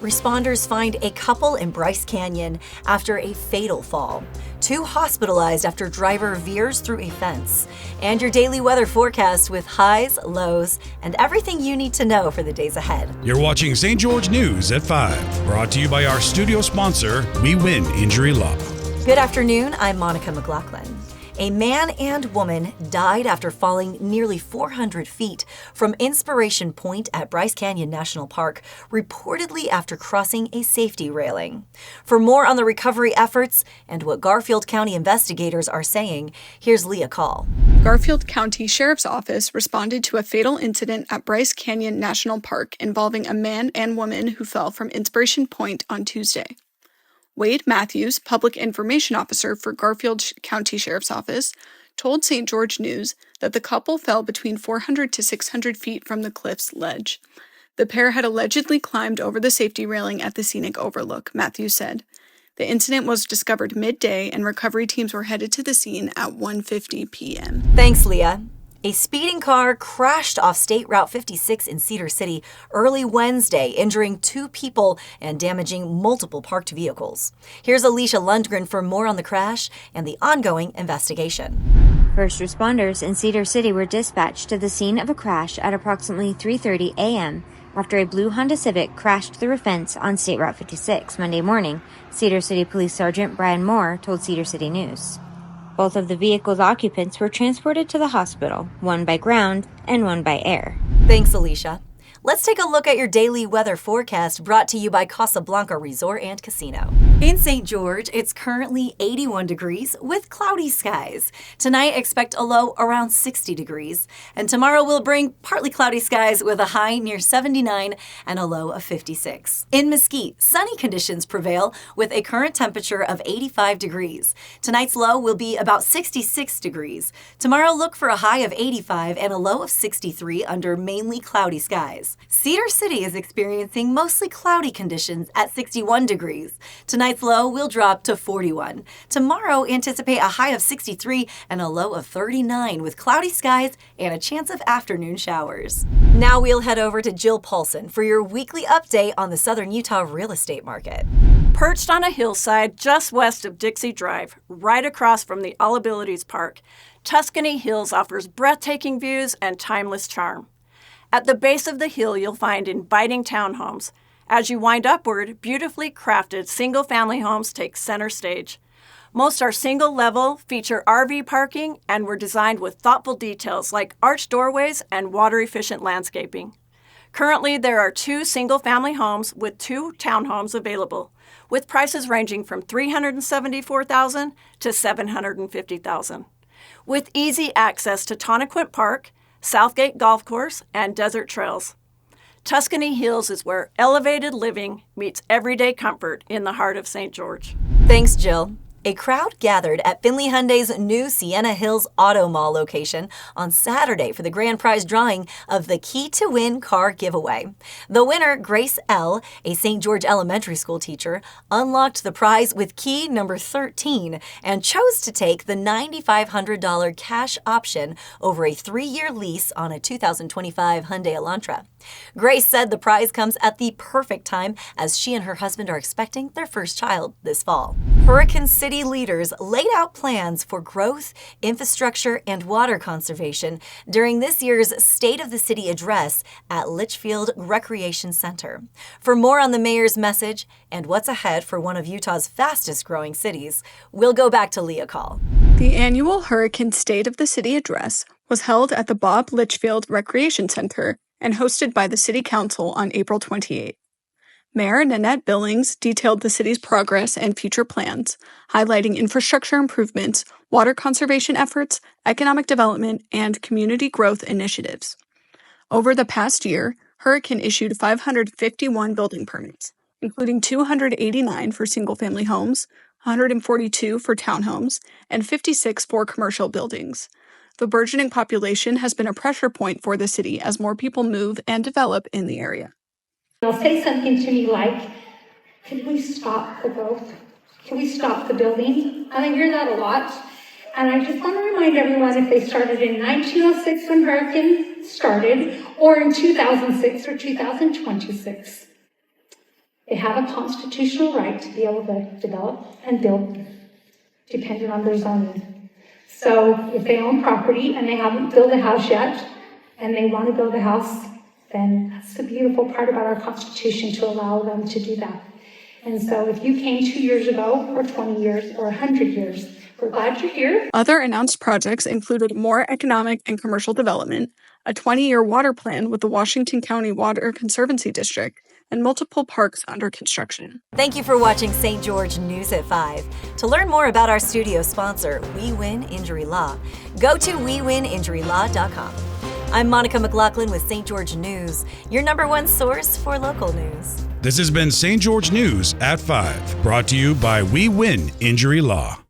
Responders find a couple in Bryce Canyon after a fatal fall. 2 hospitalized after driver veers through a fence. And your daily weather forecast with highs, lows, and everything you need to know for the days ahead. You're watching St. George News at 5, brought to you by our studio sponsor, We Win Injury Law. Good afternoon, I'm Monica McLaughlin. A man and woman died after falling nearly 400 feet from Inspiration Point at Bryce Canyon National Park, reportedly after crossing a safety railing. For more on the recovery efforts and what Garfield County investigators are saying, here's Leah Call. Garfield County Sheriff's Office responded to a fatal incident at Bryce Canyon National Park involving a man and woman who fell from Inspiration Point on Tuesday. Wade Matthews, Public Information Officer for Garfield County Sheriff's Office, told St. George News that the couple fell between 400 to 600 feet from the cliff's ledge. The pair had allegedly climbed over the safety railing at the scenic overlook, Matthews said. The incident was discovered midday and recovery teams were headed to the scene at 1:50 p.m. Thanks, Leah. A speeding car crashed off State Route 56 in Cedar City early Wednesday, injuring 2 people and damaging multiple parked vehicles. Here's Alicia Lundgren for more on the crash and the ongoing investigation. First responders in Cedar City were dispatched to the scene of a crash at approximately 3:30 a.m. after a blue Honda Civic crashed through a fence on State Route 56 Monday morning, Cedar City Police Sergeant Brian Moore told Cedar City News. Both of the vehicle's occupants were transported to the hospital, one by ground and one by air. Thanks, Alicia. Let's take a look at your daily weather forecast brought to you by Casablanca Resort and Casino. In St. George, it's currently 81 degrees with cloudy skies. Tonight, expect a low around 60 degrees. And tomorrow will bring partly cloudy skies with a high near 79 and a low of 56. In Mesquite, sunny conditions prevail with a current temperature of 85 degrees. Tonight's low will be about 66 degrees. Tomorrow, look for a high of 85 and a low of 63 under mainly cloudy skies. Cedar City is experiencing mostly cloudy conditions at 61 degrees. Tonight's low will drop to 41. Tomorrow, anticipate a high of 63 and a low of 39 with cloudy skies and a chance of afternoon showers. Now we'll head over to Jill Paulson for your weekly update on the Southern Utah real estate market. Perched on a hillside just west of Dixie Drive, right across from the All Abilities Park, Tuscany Hills offers breathtaking views and timeless charm. At the base of the hill, you'll find inviting townhomes. As you wind upward, beautifully crafted single-family homes take center stage. Most are single-level, feature RV parking, and were designed with thoughtful details like arched doorways and water-efficient landscaping. Currently, there are 2 single-family homes with 2 townhomes available, with prices ranging from $374,000 to $750,000. With easy access to Tonnequint Park, Southgate Golf Course, and desert trails. Tuscany Hills is where elevated living meets everyday comfort in the heart of St. George. Thanks, Jill. A crowd gathered at Finley Hyundai's new Sienna Hills Auto Mall location on Saturday for the grand prize drawing of the Key to Win car giveaway. The winner, Grace L., a St. George Elementary School teacher, unlocked the prize with key number 13 and chose to take the $9,500 cash option over a 3-year lease on a 2025 Hyundai Elantra. Grace said the prize comes at the perfect time as she and her husband are expecting their first child this fall. Hurricane City leaders laid out plans for growth, infrastructure, and water conservation during this year's State of the City address at Litchfield Recreation Center. For more on the mayor's message and what's ahead for one of Utah's fastest growing cities, we'll go back to Leah Call. The annual Hurricane State of the City address was held at the Bob Litchfield Recreation Center and hosted by the City Council on April 28. Mayor Nanette Billings detailed the city's progress and future plans, highlighting infrastructure improvements, water conservation efforts, economic development, and community growth initiatives. Over the past year, Hurricane issued 551 building permits, including 289 for single-family homes, 142 for townhomes, and 56 for commercial buildings. The burgeoning population has been a pressure point for the city as more people move and develop in the area. They'll say something to me like, can we stop the growth? Can we stop the building? And I hear that a lot. And I just want to remind everyone, if they started in 1906 when Hurricane started, or in 2006 or 2026, They have a constitutional right to be able to develop and build, depending on their zoning. So if they own property and they haven't built a house yet, and they want to build a house, then that's the beautiful part about our Constitution, to allow them to do that. And so if you came 2 years ago, or 20 years, or 100 years, we're glad you're here. Other announced projects included more economic and commercial development, a 20-year water plan with the Washington County Water Conservancy District, and multiple parks under construction. Thank you for watching St. George News at 5. To learn more about our studio sponsor, We Win Injury Law, go to wewininjurylaw.com. I'm Monica McLaughlin with St. George News, your #1 source for local news. This has been St. George News at 5, brought to you by We Win Injury Law.